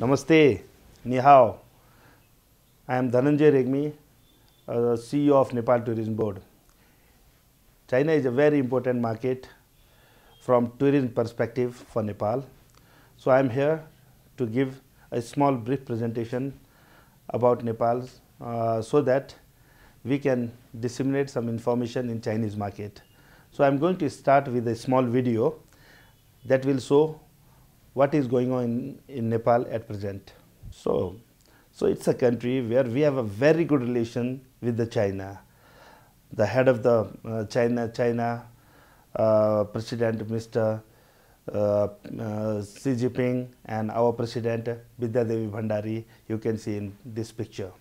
Namaste, Ni hao. I am Dhananjay Regmi, CEO of Nepal Tourism Board. China is a very important market from tourism perspective for Nepal. So I am here to give a small brief presentation about Nepal so that we can disseminate some information in Chinese market. So I am going to start with a small video that will show what is going on in Nepal at present. So it's a country where we have a very good relation with the China. The head of the China President Mr. Xi Jinping and our President Vidya Devi Bhandari, you can see in this picture.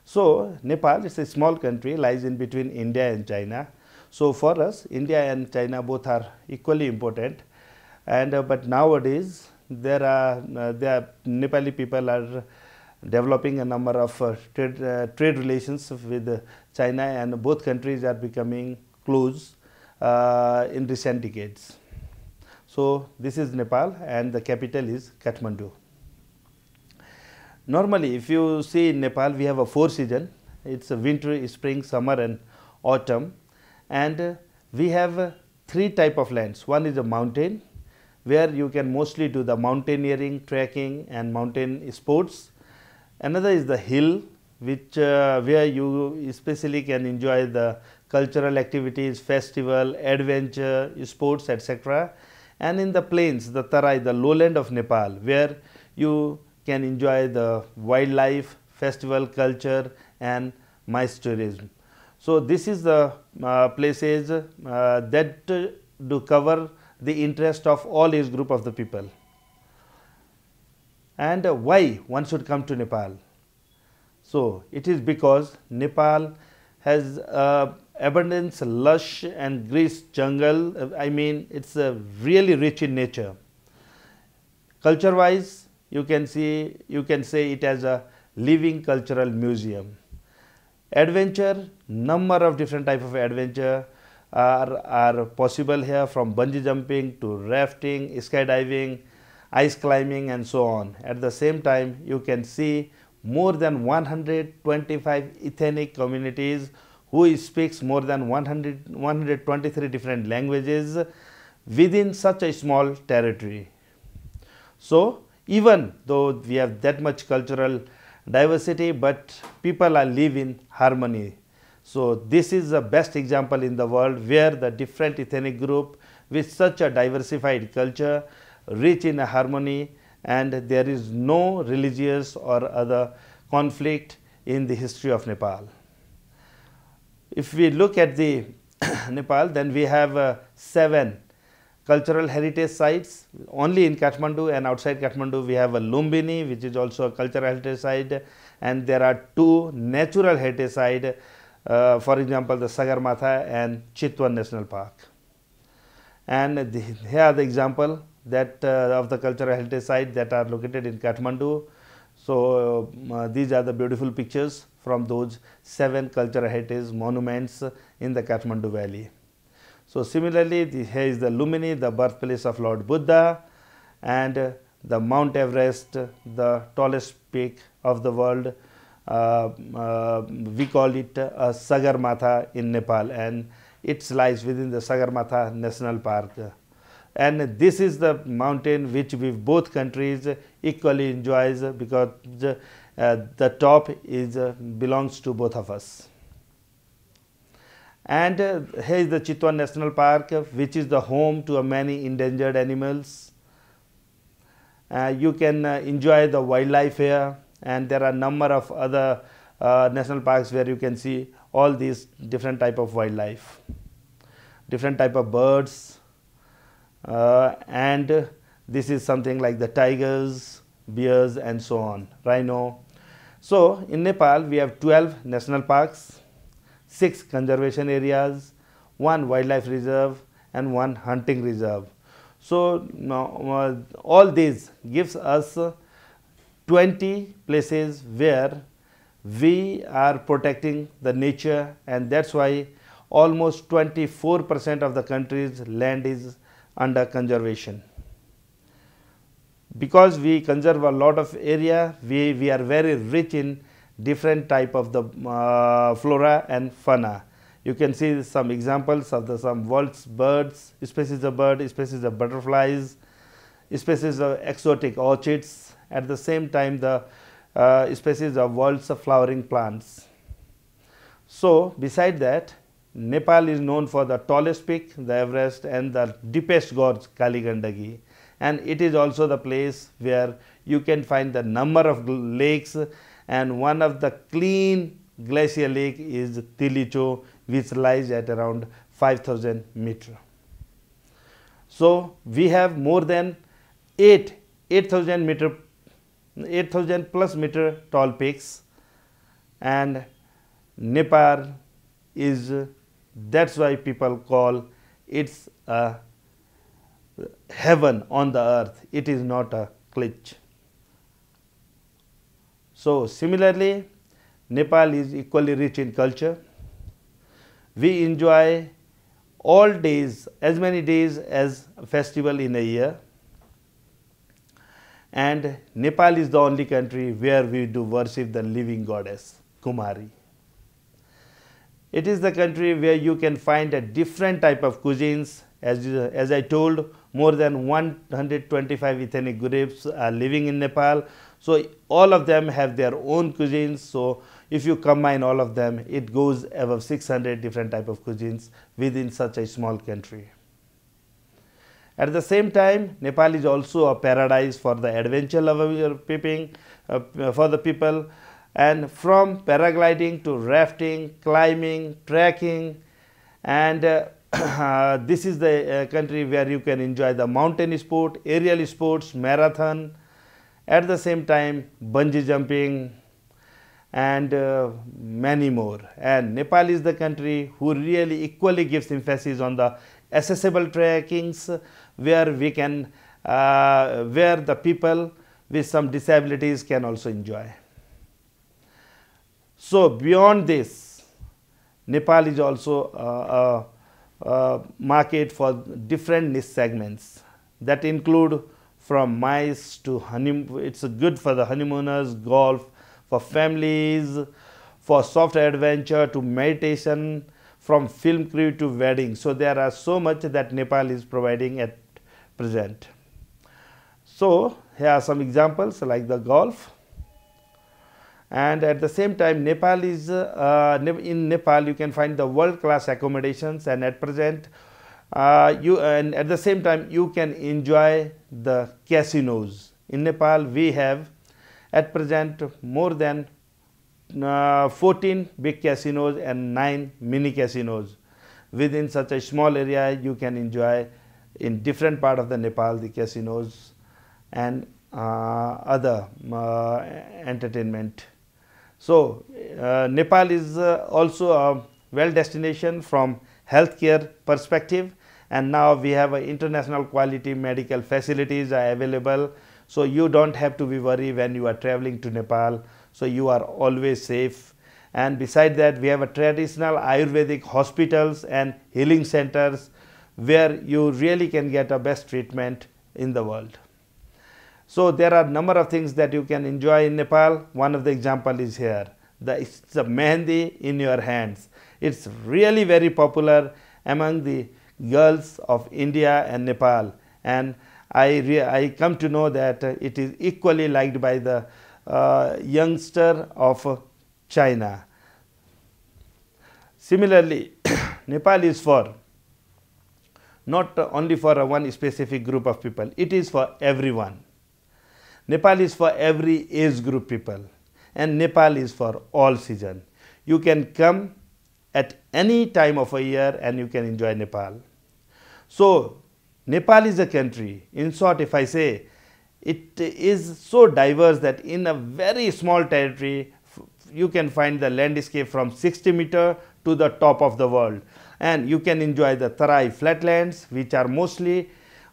So Nepal is a small country, lies in between India and China. So for us, India and China both are equally important. And but nowadays there are Nepali people are developing a number of trade relations with China, and both countries are becoming close in recent decades. So this is Nepal and the capital is Kathmandu. Normally, if you see in Nepal, we have a 4 seasons. It's a winter, spring, summer and autumn. And we have 3 types of lands. One is a mountain, where you can mostly do the mountaineering, trekking and mountain sports. Another is the hill, which where you especially can enjoy the cultural activities, festival, adventure, sports, etc. And in the plains, the Tarai, the lowland of Nepal, where you can enjoy the wildlife, festival, culture and MICE tourism. So this is the places that do cover the interest of all age group of the people. And why one should come to Nepal? So it is because Nepal has abundance, lush and rich jungle. I mean, it's really rich in nature. Culture wise, you can say it as a living cultural museum. Adventure, number of different type of adventure are possible here, from bungee jumping to rafting, skydiving, ice climbing and so on. At the same time, you can see more than 125 ethnic communities who speaks more than 123 different languages within such a small territory. So even though we have that much cultural diversity, but people are live in harmony. So this is the best example in the world where the different ethnic group with such a diversified culture rich in a harmony, and there is no religious or other conflict in the history of Nepal. If we look at the Nepal, then we have 7 cultural heritage sites only in Kathmandu, and outside Kathmandu we have a Lumbini, which is also a cultural heritage site, and there are 2 natural heritage sites. For example, the Sagarmatha and Chitwan National Park. And here are the example that of the cultural heritage sites that are located in Kathmandu. So these are the beautiful pictures from those 7 cultural heritage monuments in the Kathmandu Valley. So similarly, here is the Lumbini, the birthplace of Lord Buddha, and the Mount Everest, the tallest peak of the world. We call it Sagarmatha in Nepal, and it lies within the Sagarmatha National Park. And this is the mountain which we both countries equally enjoys, because the top is belongs to both of us. And here is the Chitwan National Park, which is the home to many endangered animals. You can enjoy the wildlife here, and there are a number of other national parks where you can see all these different type of wildlife, different type of birds, and this is something like the tigers, bears and so on, rhino. So in Nepal we have 12 national parks, 6 conservation areas, 1 wildlife reserve and 1 hunting reserve. So all these gives us 20 places where we are protecting the nature, and that's why almost 24% of the country's land is under conservation. because we conserve a lot of area, we are very rich in different type of the flora and fauna. You can see some examples of the some world's birds, species of bird, species of butterflies, species of exotic orchids, at the same time the species of world's flowering plants. So beside that, Nepal is known for the tallest peak, the Everest, and the deepest gorge, Kali Gandaki, and it is also the place where you can find the number of lakes, and one of the clean glacier lake is Tilicho, which lies at around 5,000 meter. So we have more than 8,000 meter, 8,000 plus meter tall peaks, and Nepal is, that's why people call it's a heaven on the earth. It is not a glitch. So similarly, Nepal is equally rich in culture. We enjoy all days, as many days as a festival in a year, and Nepal is the only country where we do worship the living goddess Kumari. It is the country where you can find a different type of cuisines. As I told, more than 125 ethnic groups are living in Nepal. So all of them have their own cuisines. So if you combine all of them, it goes above 600 different type of cuisines within such a small country. At the same time, Nepal is also a paradise for the adventure lover for the people. And from paragliding to rafting, climbing, trekking, and this is the country where you can enjoy the mountain sport, aerial sports, marathon, at the same time bungee jumping, and many more. And Nepal is the country who really equally gives emphasis on the accessible trekkings, where we can, where the people with some disabilities can also enjoy. So beyond this, Nepal is also a market for different niche segments that include from mice to honeymoon. It's good for the honeymooners, golf, for families, for soft adventure to meditation, from film crew to wedding. So there are so much that Nepal is providing at present. So here are some examples like the golf. And at the same time, Nepal is in Nepal you can find the world-class accommodations, and at present and at the same time you can enjoy the casinos. In Nepal we have at present more than 14 big casinos and 9 mini casinos. Within such a small area you can enjoy in different part of the Nepal the casinos and other entertainment. So Nepal is also a well destination from healthcare perspective, and now we have international quality medical facilities are available. So you don't have to be worried when you are traveling to Nepal. So you are always safe. And beside that, we have a traditional Ayurvedic hospitals and healing centers where you really can get a best treatment in the world. So there are number of things that you can enjoy in Nepal. One of the example is here. It's the mehendi in your hands. It's really very popular among the girls of India and Nepal, and I come to know that it is equally liked by the youngster of China. Similarly, Nepal is for not only for one specific group of people, it is for everyone. Nepal is for every age group people, and Nepal is for all season. You can come at any time of a year and you can enjoy Nepal. So Nepal is a country, in short if I say, it is so diverse that in a very small territory you can find the landscape from 60 meter to the top of the world, and you can enjoy the Tarai flatlands, which are mostly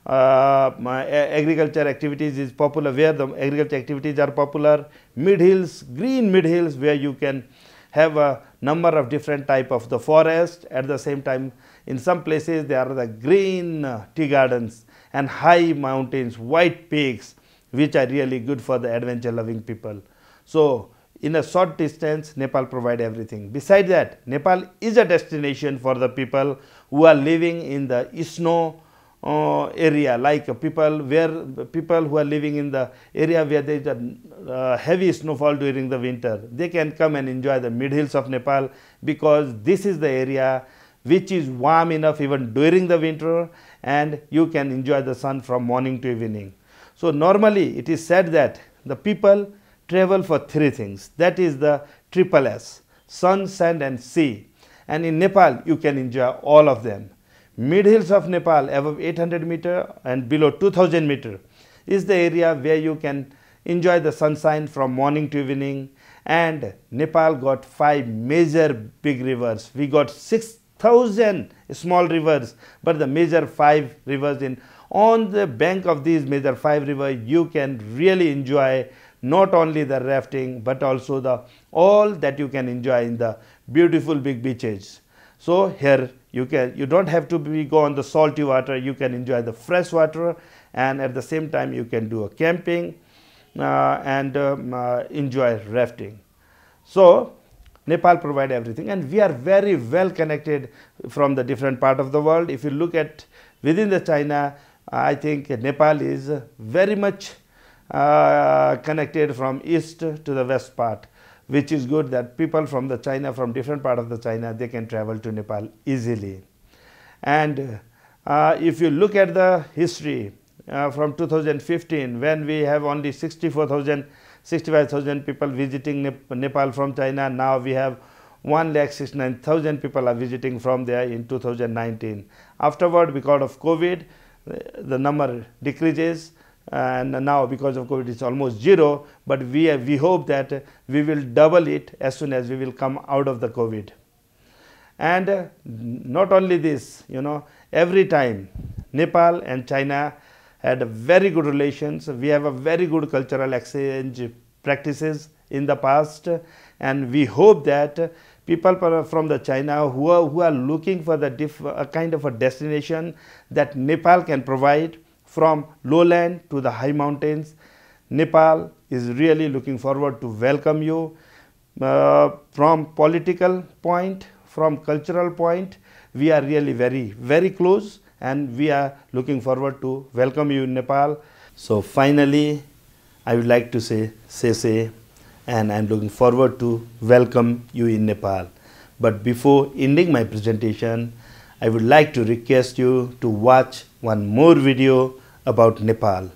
agriculture activities is popular, where the agriculture activities are popular. Mid hills, green mid hills, where you can have a number of different type of the forest. At the same time, in some places there are the green tea gardens, and high mountains, white peaks, which are really good for the adventure loving people. So in a short distance, Nepal provide everything. Besides that, Nepal is a destination for the people who are living in the snow area, like people who are living in the area where there is a heavy snowfall during the winter. They can come and enjoy the mid hills of Nepal, because this is the area which is warm enough even during the winter, and you can enjoy the sun from morning to evening. So normally it is said that the people travel for three things, that is the triple S: sun, sand and sea. And in Nepal you can enjoy all of them. Mid hills of Nepal above 800 meter and below 2000 meter is the area where you can enjoy the sunshine from morning to evening. And Nepal got 5 major big rivers. We got 6,000 small rivers, but the major 5 rivers, on the bank of these major 5 rivers you can really enjoy not only the rafting but also the all that you can enjoy in the beautiful big beaches. So here you don't have to go on the salty water, you can enjoy the fresh water, and at the same time you can do a camping and enjoy rafting. So Nepal provide everything, and we are very well connected from the different part of the world. If you look at within the China, I think Nepal is very much connected from east to the west part, which is good that people from the China, from different part of the China, they can travel to Nepal easily. And if you look at the history from 2015, when we have only 65,000 people visiting Nepal from China, now we have 1,69,000 people are visiting from there in 2019. Afterward, because of COVID, the number decreases, and now because of COVID it's almost zero, but we hope that we will double it as soon as we will come out of the COVID. And not only this, every time Nepal and China had a very good relations. We have a very good cultural exchange practices in the past, and we hope that people from the China who are looking for the kind of a destination that Nepal can provide, from lowland to the high mountains, Nepal is really looking forward to welcome you. From political point, from cultural point, we are really very close, and we are looking forward to welcome you in Nepal. So finally, I would like to say, and I am looking forward to welcome you in Nepal. But before ending my presentation, I would like to request you to watch one more video about Nepal.